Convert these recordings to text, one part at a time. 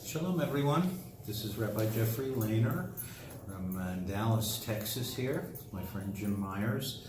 Shalom, everyone. This is Rabbi Jeffrey Lehner from Dallas, Texas here. My friend Jim Myers.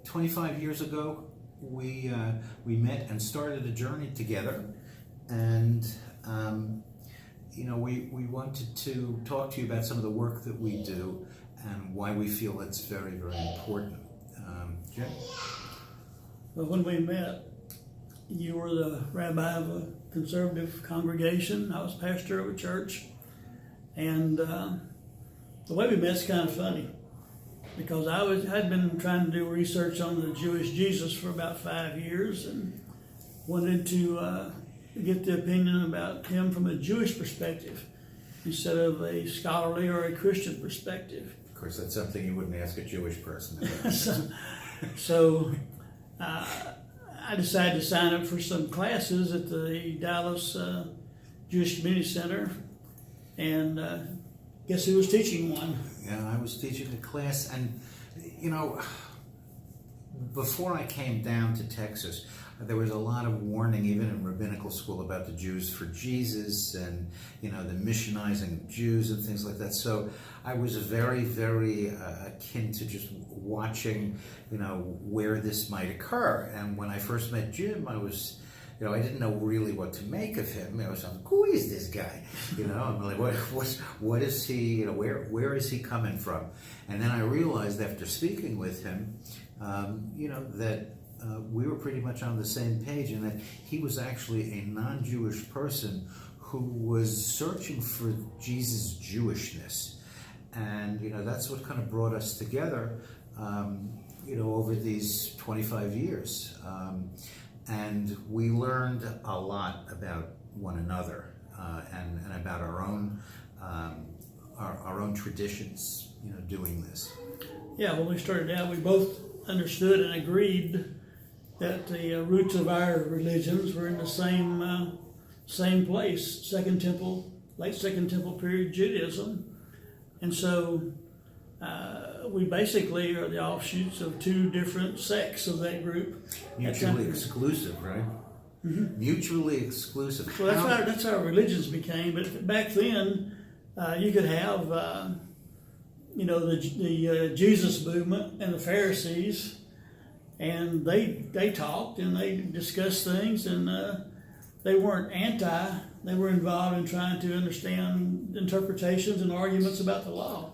25 years ago, we met and started a journey together. And, we wanted to talk to you about some of the work that we do and why we feel it's very, very important. Jim? Well, when we met, you were the rabbi of a conservative congregation. I was pastor of a church. And the way we met is kind of funny, because I'd been trying to do research on the Jewish Jesus for about 5 years and wanted to get the opinion about him from a Jewish perspective instead of a scholarly or a Christian perspective. Of course, that's something you wouldn't ask a Jewish person about. So I decided to sign up for some classes at the Dallas Jewish Community Center, and guess who was teaching one? Yeah, I was teaching a class, and before I came down to Texas, there was a lot of warning, even in rabbinical school, about the Jews for Jesus and, the missionizing of Jews and things like that. So I was very, very akin to just watching, where this might occur. And when I first met Jim, I was, I didn't know really what to make of him. I was like, who is this guy? I'm like, what is he, where is he coming from? And then I realized after speaking with him, that we were pretty much on the same page, and that he was actually a non-Jewish person who was searching for Jesus' Jewishness. And, that's what kind of brought us together, over these 25 years. And we learned a lot about one another and about our own traditions, doing this. Yeah, when we started out, we both understood and agreed that the roots of our religions were in the same place, late Second Temple period Judaism. And so we basically are the offshoots of two different sects of that group. Mutually exclusive, right? Mm-hmm. Mutually exclusive. Well, that's how religions became. But back then, you could have, the Jesus movement and the Pharisees, and they talked and they discussed things, and they weren't anti. They were involved in trying to understand interpretations and arguments about the law.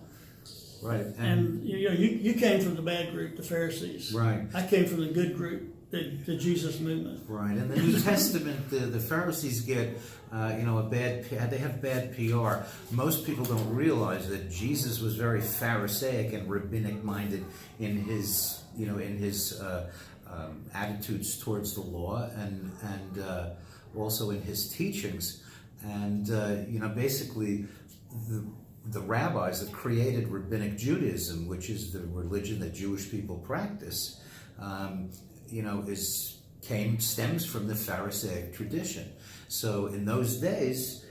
Right. And you came from the bad group, the Pharisees. Right. I came from the good group, the Jesus movement. Right. In the New Testament, the Pharisees get, they have bad PR. Most people don't realize that Jesus was very Pharisaic and rabbinic minded in his attitudes towards the law and also in his teachings. And, basically the rabbis that created Rabbinic Judaism, which is the religion that Jewish people practice, stems from the Pharisaic tradition. So in those days,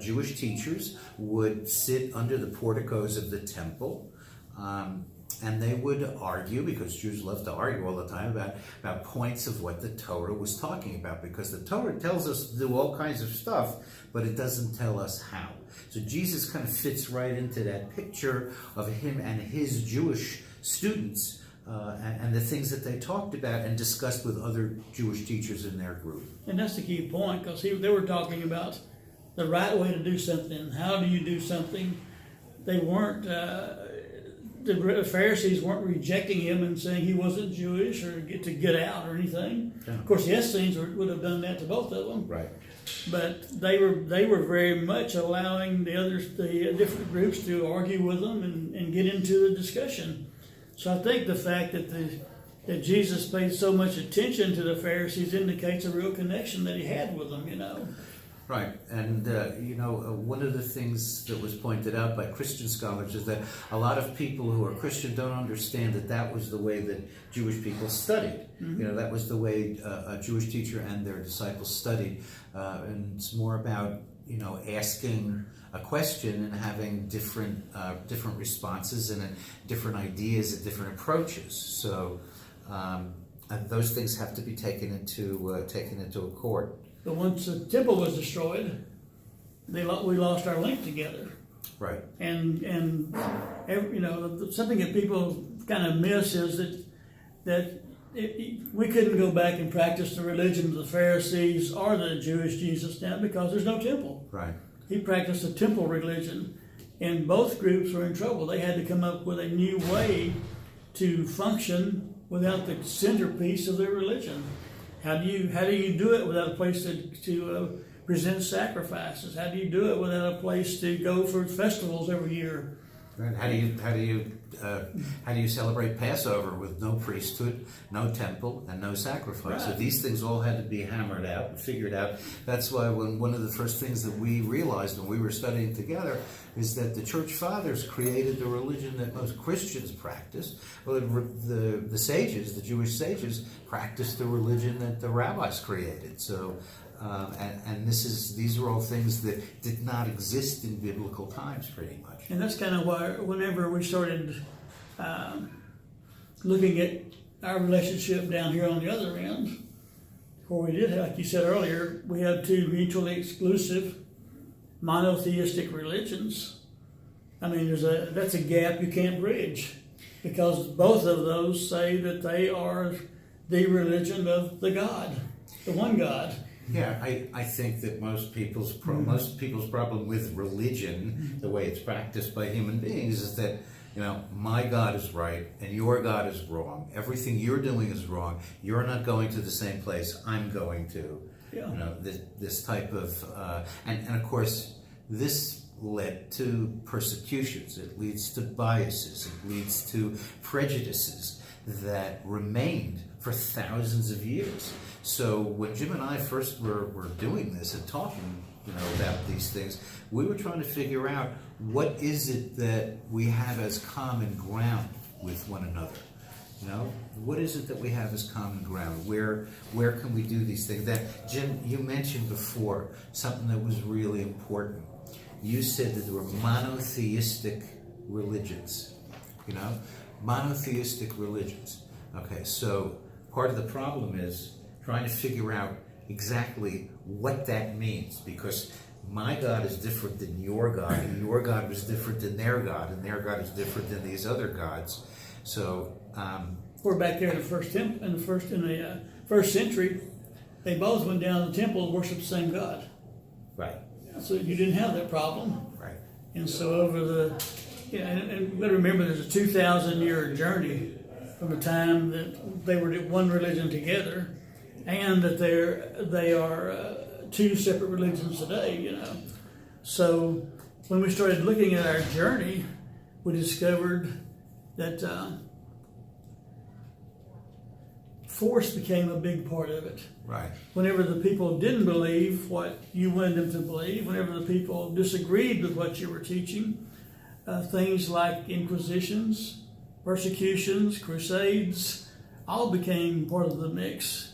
Jewish teachers would sit under the porticos of the temple, and they would argue, because Jews love to argue all the time about points of what the Torah was talking about, because the Torah tells us to do all kinds of stuff, but it doesn't tell us how. So Jesus kind of fits right into that picture of him and his Jewish students and the things that they talked about and discussed with other Jewish teachers in their group. And that's the key point, because they were talking about the right way to do something. How do you do something? They weren't... The Pharisees weren't rejecting him and saying he wasn't Jewish or to get out or anything. Yeah. Of course, the Essenes would have done that to both of them. Right. But they were very much allowing the different groups to argue with them and get into the discussion. So I think the fact that Jesus paid so much attention to the Pharisees indicates a real connection that he had with them. Right, and one of the things that was pointed out by Christian scholars is that a lot of people who are Christian don't understand that was the way that Jewish people studied. Mm-hmm. That was the way a Jewish teacher and their disciples studied, and it's more about asking a question and having different responses and different ideas and different approaches. So those things have to be taken into accord. But once the temple was destroyed, we lost our link together. Right. And something that people kind of miss is that we couldn't go back and practice the religion of the Pharisees or the Jewish Jesus now because there's no temple. Right. He practiced a temple religion, and both groups were in trouble. They had to come up with a new way to function without the centerpiece of their religion. How do you do it without a place to present sacrifices? How do you do it without a place to go for festivals every year? Right. How do you celebrate Passover with no priesthood, no temple, and no sacrifice? Right. So these things all had to be hammered out and figured out. That's why one of the first things that we realized when we were studying together is that the church fathers created the religion that most Christians practice. Well, the sages, the Jewish sages, practiced the religion that the rabbis created. So. These are all things that did not exist in biblical times, pretty much. And that's kind of why whenever we started looking at our relationship down here on the other end, where we did, like you said earlier, we have two mutually exclusive monotheistic religions. I mean, that's a gap you can't bridge, because both of those say that they are the religion of the God, the one God. Yeah, I think that most people's problem with religion, the way it's practiced by human beings, is that, my God is right and your God is wrong. Everything you're doing is wrong. You're not going to the same place I'm going to. Yeah. This type of and of course this led to persecutions. It leads to biases. It leads to prejudices that remained for thousands of years. So when Jim and I first were doing this and talking, about these things, we were trying to figure out what is it that we have as common ground with one another. What is it that we have as common ground? Where can we do these things? That Jim, you mentioned before something that was really important. You said that there were monotheistic religions. Monotheistic religions. Okay, so part of the problem is trying to figure out exactly what that means, because my God is different than your God, and your God was different than their God, and their God is different than these other gods. So we're back there in the first century. They both went down to the temple and worshiped the same God. Right. So you didn't have that problem. Right. And so and we got to remember there's a 2,000-year journey from the time that they were one religion together, and that they are two separate religions today. So when we started looking at our journey, we discovered that force became a big part of it. Right. Whenever the people didn't believe what you wanted them to believe, whenever the people disagreed with what you were teaching, things like inquisitions, persecutions, crusades, all became part of the mix.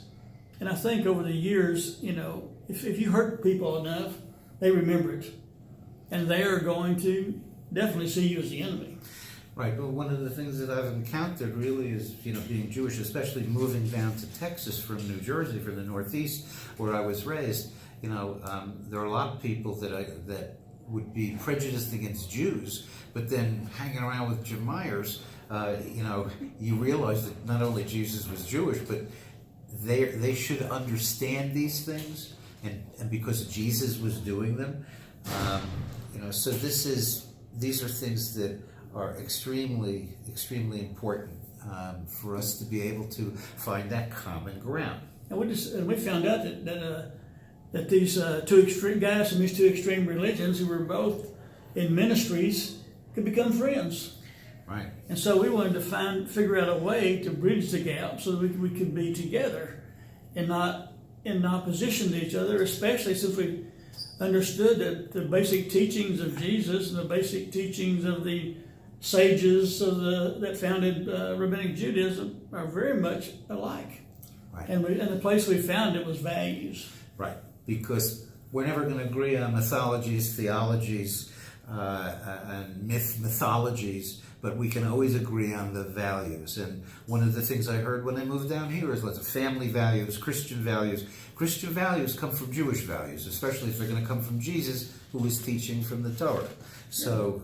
And I think over the years, if you hurt people enough, they remember it. And they are going to definitely see you as the enemy. Right. Well, one of the things that I've encountered really is, being Jewish, especially moving down to Texas from New Jersey, from the Northeast, where I was raised. There are a lot of people that would be prejudiced against Jews, but then hanging around with Jim Myers, you realize that not only Jesus was Jewish, but they should understand these things, and because Jesus was doing them, So these are things that are extremely, extremely important for us to be able to find that common ground. And we found out that these two extreme guys from these two extreme religions, who were both in ministries, could become friends. Right. And so we wanted to figure out a way to bridge the gap so that we could be together and not in opposition to each other, especially since we understood that the basic teachings of Jesus and the basic teachings of the sages that founded Rabbinic Judaism are very much alike. Right. And the place we found it was values. Right. Because we're never going to agree on mythologies, theologies, and mythologies, but we can always agree on the values. And one of the things I heard when I moved down here is lots of family values, Christian values. Christian values come from Jewish values, especially if they're going to come from Jesus, who was teaching from the Torah. So,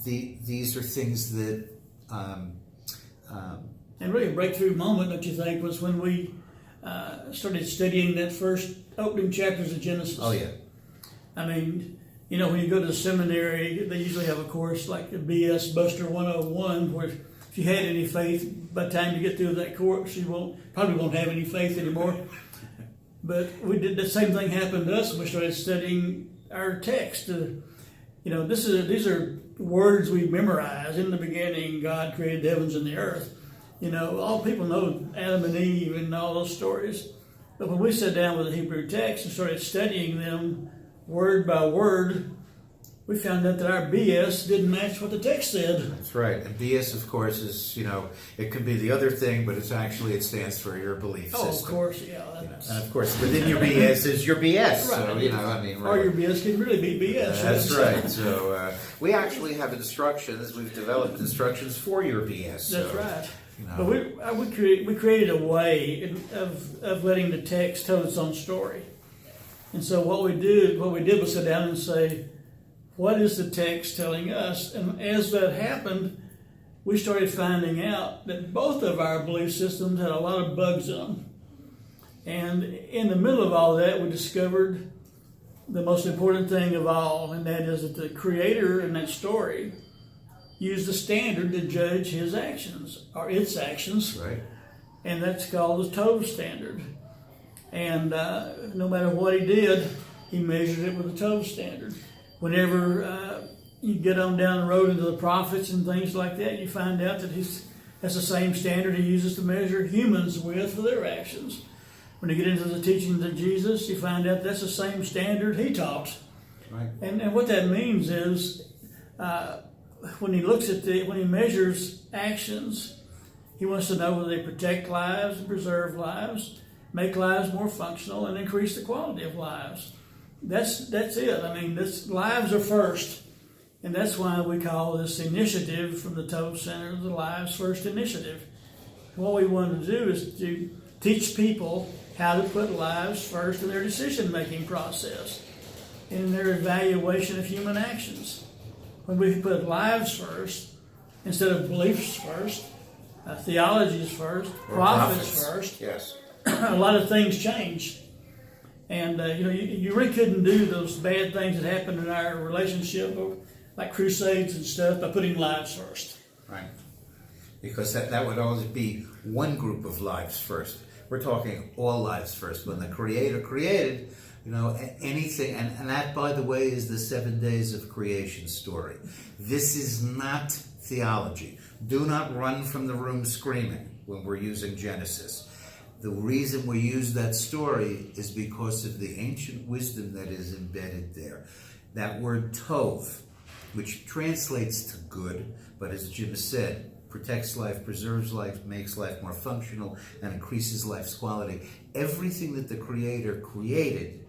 these are things that... and really a breakthrough moment, don't you think, was when we started studying that first opening chapters of Genesis. Oh, yeah. I mean, when you go to the seminary, they usually have a course like a BS Buster 101, where if you had any faith, by the time you get through that course, you probably won't have any faith anymore. But we did the same thing happened to us when we started studying our text. These are words we memorize. In the beginning, God created the heavens and the earth. All people know Adam and Eve and all those stories. But when we sat down with the Hebrew text and started studying them word by word, we found out that our BS didn't match what the text said. That's right. And BS, of course, is, it can be the other thing, but it stands for your belief system. Oh, of course, yeah. And of course, within your BS is your BS. Right. So, really. Or your BS can really be BS. That's right. So we actually have instructions. We've developed instructions for your BS. That's right. But we created a way of letting the text tell its own story. And so what we did was sit down and say, what is the text telling us? And as that happened, we started finding out that both of our belief systems had a lot of bugs in them. And in the middle of all that, we discovered the most important thing of all, and that is that the creator in that story used a standard to judge his actions, or its actions. Right. And that's called the Tov standard. And no matter what he did, he measured it with the Tov standard. Whenever you get on down the road into the prophets and things like that, you find out that that's the same standard he uses to measure humans with for their actions. When you get into the teachings of Jesus, you find out that's the same standard he taught. Right. And what that means is, when he measures actions, he wants to know whether they protect lives, preserve lives, make lives more functional, and increase the quality of lives. That's it. I mean, lives are first, and that's why we call this initiative from the Tov Center the Lives First Initiative. What we want to do is to teach people how to put lives first in their decision-making process, in their evaluation of human actions. When we put lives first, instead of beliefs first, theologies first, prophets first, yes, a lot of things change. And you really couldn't do those bad things that happened in our relationship, like crusades and stuff, by putting lives first. Right. Because that would always be one group of lives first. We're talking all lives first. When the Creator created, anything, and that, by the way, is the 7 days of creation story. This is not theology. Do not run from the room screaming when we're using Genesis. The reason we use that story is because of the ancient wisdom that is embedded there. That word tov, which translates to good, but as Jim said, protects life, preserves life, makes life more functional, and increases life's quality. Everything that the Creator created,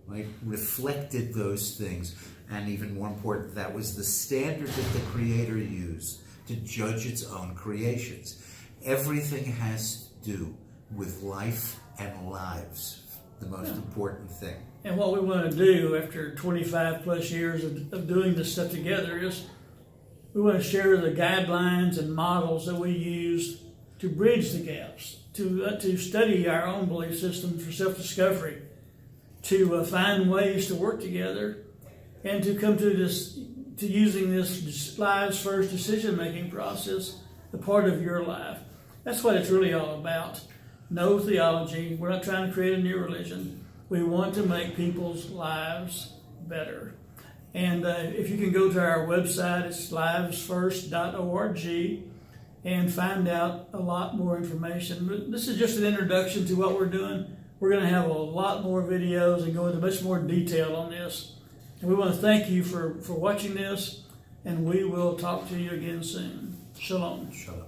right, reflected those things. And even more important, that was the standard that the Creator used to judge its own creations. Everything has to do with life and lives, the most important thing. And what we want to do after 25 plus years of doing this stuff together is we want to share the guidelines and models that we use to bridge the gaps, to study our own belief systems for self-discovery, to find ways to work together, and to come to using this lives first decision-making process, a part of your life. That's what it's really all about. No theology. We're not trying to create a new religion. We want to make people's lives better. And if you can go to our website, it's livesfirst.org, and find out a lot more information. But this is just an introduction to what we're doing. We're going to have a lot more videos and go into much more detail on this. And we want to thank you for watching this, and we will talk to you again soon. Shalom. Shalom.